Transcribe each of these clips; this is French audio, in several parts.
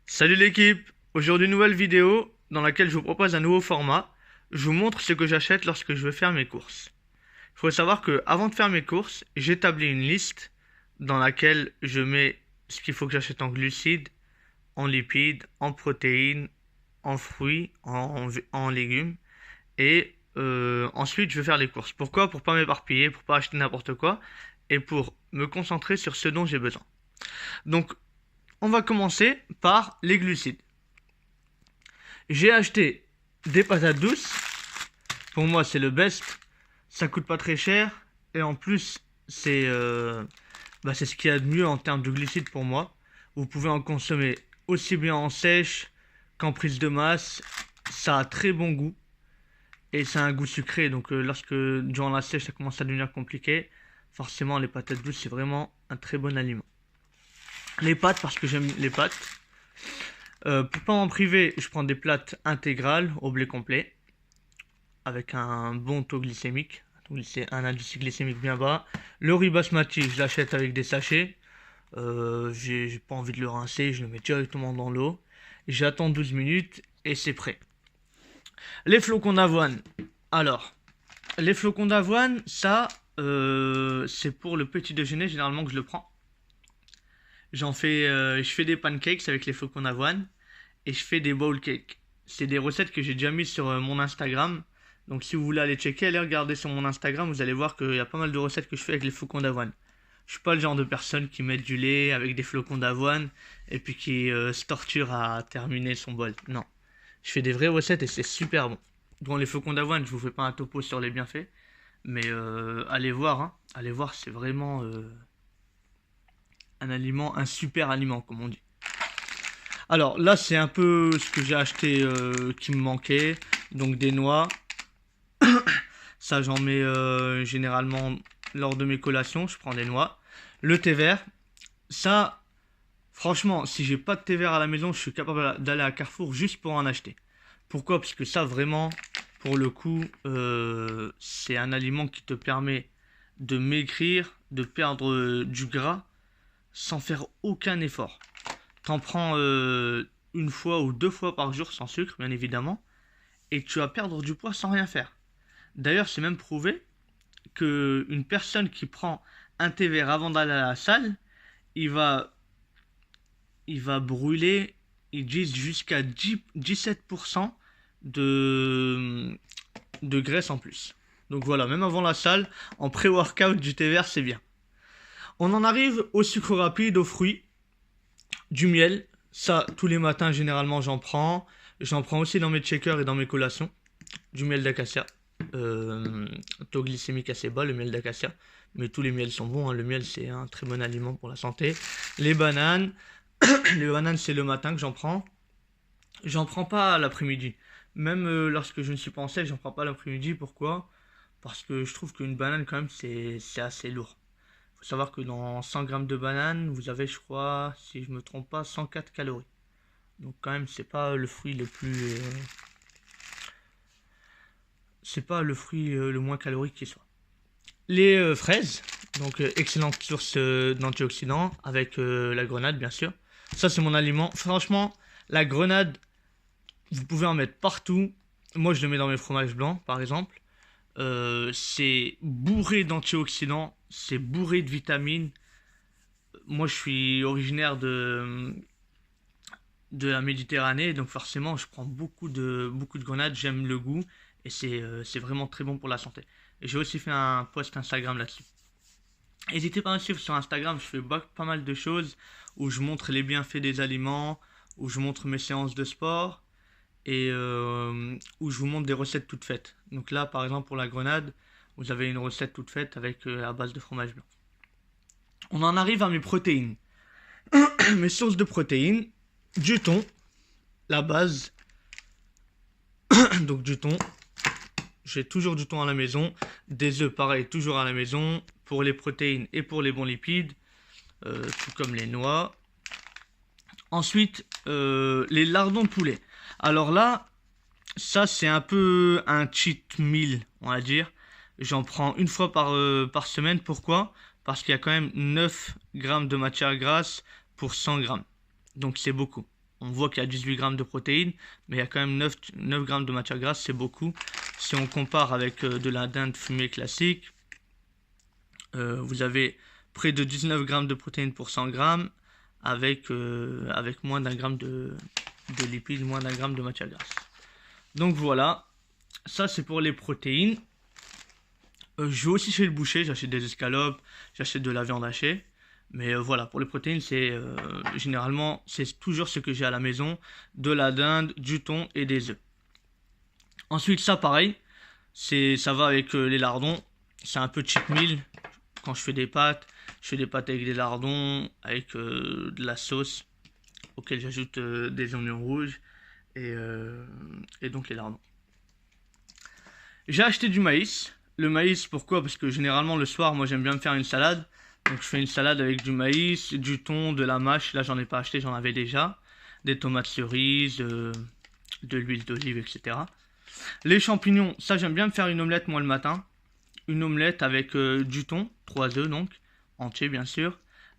Salut l'équipe! Aujourd'hui nouvelle vidéo dans laquelle je vous propose un nouveau format. Je vous montre ce que j'achète lorsque je veux faire mes courses. Il faut savoir que avant de faire mes courses, j'établis une liste dans laquelle je mets ce qu'il faut que j'achète en glucides, en lipides, en protéines, en fruits, en légumes. Et ensuite je vais faire les courses. Pourquoi? Pour pas m'éparpiller, pour pas acheter n'importe quoi et pour me concentrer sur ce dont j'ai besoin. Donc on va commencer par les glucides. J'ai acheté des patates douces. Pour moi, c'est le best. Ça coûte pas très cher. Et en plus, c'est ce qu'il y a de mieux en termes de glucides pour moi. Vous pouvez en consommer aussi bien en sèche qu'en prise de masse. Ça a très bon goût. Et ça a un goût sucré. Donc lorsque durant la sèche, ça commence à devenir compliqué, forcément, les patates douces, c'est vraiment un très bon aliment. Les pâtes, parce que j'aime les pâtes. Pour pas m'en priver, je prends des pâtes intégrales au blé complet avec un bon taux glycémique, un indice glycémique bien bas. Le riz basmati, je l'achète avec des sachets. J'ai pas envie de le rincer, je le mets directement dans l'eau. J'attends 12 minutes et c'est prêt. Les flocons d'avoine. Alors, les flocons d'avoine, ça, c'est pour le petit déjeuner généralement que je le prends. Je fais des pancakes avec les flocons d'avoine et je fais des bowl cakes. C'est des recettes que j'ai déjà mises sur mon Instagram. Donc si vous voulez aller checker, allez regarder sur mon Instagram, vous allez voir qu'il y a pas mal de recettes que je fais avec les flocons d'avoine. Je suis pas le genre de personne qui met du lait avec des flocons d'avoine et puis qui se torture à terminer son bol. Non. Je fais des vraies recettes et c'est super bon. Dans les flocons d'avoine, je vous fais pas un topo sur les bienfaits, mais allez voir, hein. Allez voir, c'est vraiment un super aliment, comme on dit. Alors là, c'est un peu ce que j'ai acheté qui me manquait. Donc des noix. Ça, j'en mets généralement lors de mes collations. Je prends des noix. Le thé vert. Ça, franchement, si j'ai pas de thé vert à la maison, je suis capable d'aller à Carrefour juste pour en acheter. Pourquoi? Parce que ça, vraiment, pour le coup, c'est un aliment qui te permet de maigrir, de perdre du gras sans faire aucun effort. T'en prends une fois ou deux fois par jour sans sucre, bien évidemment, et tu vas perdre du poids sans rien faire. D'ailleurs, c'est même prouvé qu'une personne qui prend un thé vert avant d'aller à la salle, il va brûler, ils disent jusqu'à 17% de graisse en plus. Donc voilà, même avant la salle, en pré-workout du thé vert, c'est bien. On en arrive au sucre rapide, aux fruits, du miel. Ça, tous les matins, généralement, j'en prends. J'en prends aussi dans mes shakers et dans mes collations. Du miel d'acacia. Taux glycémique assez bas, le miel d'acacia. Mais tous les miels sont bons, hein. Le miel, c'est un très bon aliment pour la santé. Les bananes. Les bananes, c'est le matin que j'en prends. J'en prends pas l'après-midi. Même lorsque je ne suis pas en sèche, j'en prends pas l'après-midi. Pourquoi? Parce que je trouve qu'une banane, quand même, c'est assez lourd. Faut savoir que dans 100 grammes de banane, vous avez, je crois, si je me trompe pas, 104 calories. Donc quand même, c'est pas le fruit le plus, c'est pas le fruit le moins calorique qui soit. Les fraises, donc excellente source d'antioxydants avec la grenade, bien sûr. Ça, c'est mon aliment. Franchement, la grenade, vous pouvez en mettre partout. Moi, je le mets dans mes fromages blancs, par exemple. C'est bourré d'antioxydants, c'est bourré de vitamines. Moi, je suis originaire de la Méditerranée, donc forcément, je prends beaucoup de grenades. J'aime le goût et c'est vraiment très bon pour la santé. Et j'ai aussi fait un post Instagram là-dessus. N'hésitez pas à me suivre sur Instagram, je fais pas mal de choses où je montre les bienfaits des aliments, où je montre mes séances de sport et où je vous montre des recettes toutes faites. Donc là, par exemple, pour la grenade, vous avez une recette toute faite avec à base de fromage blanc. On en arrive à mes protéines. Mes sources de protéines, du thon, la base. Donc du thon. J'ai toujours du thon à la maison. Des œufs, pareil, toujours à la maison. Pour les protéines et pour les bons lipides. Tout comme les noix. Ensuite, les lardons de poulet. Alors là, ça c'est un peu un cheat meal, on va dire. J'en prends une fois par semaine. Pourquoi? Parce qu'il y a quand même 9 grammes de matière grasse pour 100 grammes. Donc c'est beaucoup. On voit qu'il y a 18 grammes de protéines, mais il y a quand même 9 grammes de matière grasse, c'est beaucoup. Si on compare avec de la dinde fumée classique, vous avez près de 19 grammes de protéines pour 100 grammes, avec moins d'un gramme de lipides, moins d'un gramme de matière grasse. Donc voilà, ça c'est pour les protéines. Je vais aussi chez le boucher, j'achète des escalopes, j'achète de la viande hachée. Mais voilà, pour les protéines, c'est généralement, c'est toujours ce que j'ai à la maison, de la dinde, du thon et des œufs. Ensuite, ça pareil, ça va avec les lardons. C'est un peu cheat meal. Quand je fais des pâtes avec des lardons, avec de la sauce, auquel j'ajoute des oignons rouges et donc les lardons. J'ai acheté du maïs. Le maïs, pourquoi? Parce que généralement le soir, moi j'aime bien me faire une salade. Donc je fais une salade avec du maïs, du thon, de la mâche. Là j'en ai pas acheté, j'en avais déjà. Des tomates cerises, de l'huile d'olive, etc. Les champignons, ça j'aime bien me faire une omelette moi le matin. Une omelette avec du thon, 3 œufs donc, entiers bien sûr.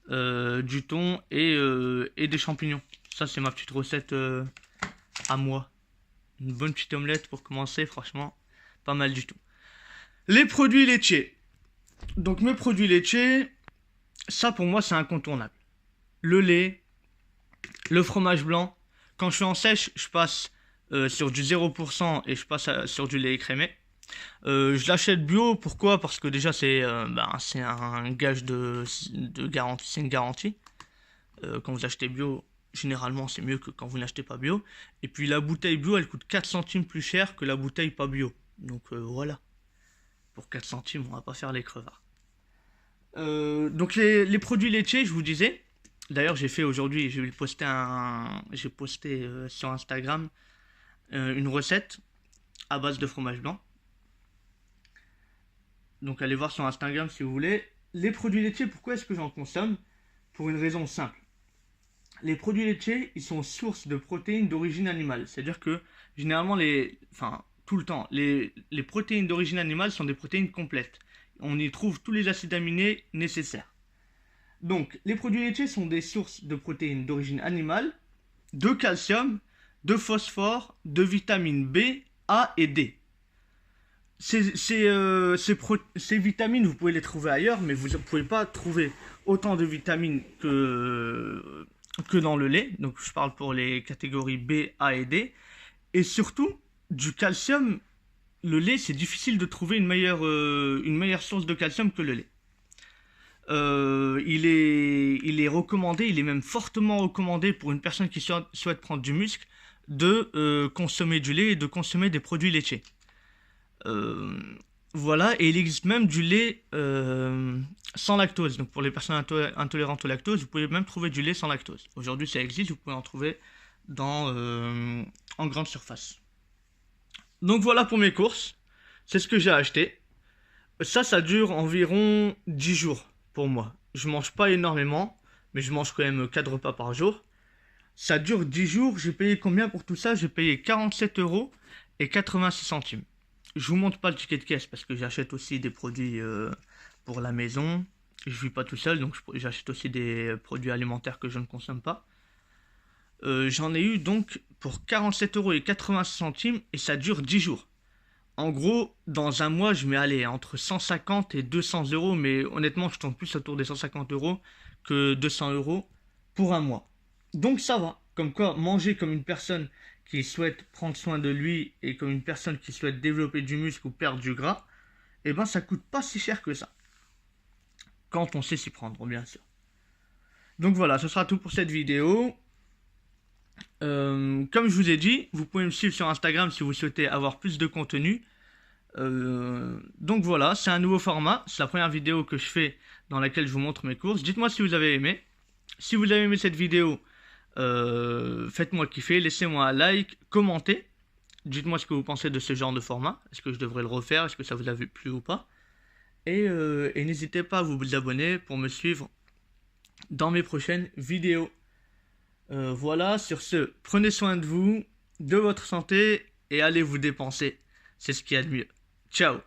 Du thon et des champignons. Ça c'est ma petite recette à moi. Une bonne petite omelette pour commencer, franchement, pas mal du tout. Les produits laitiers. Donc mes produits laitiers, ça pour moi c'est incontournable. Le lait, le fromage blanc. Quand je suis en sèche, je passe sur du 0% et je passe sur du lait écrémé. Je l'achète bio, pourquoi? Parce que déjà c'est un gage de garantie, c'est une garantie. Quand vous achetez bio, généralement c'est mieux que quand vous n'achetez pas bio. Et puis la bouteille bio, elle coûte 4 centimes plus cher que la bouteille pas bio. Donc voilà. Pour 4 centimes, on va pas faire les crevards. Donc les produits laitiers, je vous disais. D'ailleurs, j'ai fait aujourd'hui, j'ai posté sur Instagram une recette à base de fromage blanc. Donc allez voir sur Instagram si vous voulez. Les produits laitiers, pourquoi est-ce que j'en consomme? Pour une raison simple. Les produits laitiers, ils sont source de protéines d'origine animale. C'est-à-dire que généralement, tout le temps, les protéines d'origine animale sont des protéines complètes. On y trouve tous les acides aminés nécessaires. Donc, les produits laitiers sont des sources de protéines d'origine animale, de calcium, de phosphore, de vitamines B, A et D. Ces vitamines, vous pouvez les trouver ailleurs, mais vous ne pouvez pas trouver autant de vitamines que dans le lait. Donc, je parle pour les catégories B, A et D. Et surtout, du calcium, le lait, c'est difficile de trouver une meilleure source de calcium que le lait. Il est recommandé, il est même fortement recommandé pour une personne qui souhaite prendre du muscle de consommer du lait et de consommer des produits laitiers. Voilà, et il existe même du lait sans lactose. Donc pour les personnes intolérantes au lactose, vous pouvez même trouver du lait sans lactose. Aujourd'hui, ça existe, vous pouvez en trouver en grande surface. Donc voilà pour mes courses. C'est ce que j'ai acheté. Ça dure environ 10 jours pour moi. Je mange pas énormément, mais je mange quand même 4 repas par jour. Ça dure 10 jours. J'ai payé combien pour tout ça? J'ai payé 47 € et 86 centimes. Je vous montre pas le ticket de caisse parce que j'achète aussi des produits pour la maison. Je vis pas tout seul, donc j'achète aussi des produits alimentaires que je ne consomme pas. J'en ai eu donc pour 47 € et 86 centimes et ça dure 10 jours. En gros, dans un mois, je mets aller entre 150 et 200 €, mais honnêtement, je tourne plus autour des 150 € que 200 € pour un mois. Donc ça va. Comme quoi, manger comme une personne qui souhaite prendre soin de lui et comme une personne qui souhaite développer du muscle ou perdre du gras, eh ben ça coûte pas si cher que ça. Quand on sait s'y prendre, bien sûr. Donc voilà, ce sera tout pour cette vidéo. Comme je vous ai dit, vous pouvez me suivre sur Instagram si vous souhaitez avoir plus de contenu. Donc voilà, c'est un nouveau format. C'est la première vidéo que je fais dans laquelle je vous montre mes courses. Dites-moi si vous avez aimé. Si vous avez aimé cette vidéo, faites-moi kiffer, laissez-moi un like, commentez. Dites-moi ce que vous pensez de ce genre de format. Est-ce que je devrais le refaire? Est-ce que ça vous a plu ou pas? Et n'hésitez pas à vous abonner pour me suivre dans mes prochaines vidéos. Voilà, sur ce, prenez soin de vous, de votre santé et allez vous dépenser. C'est ce qu'il y a de mieux. Ciao!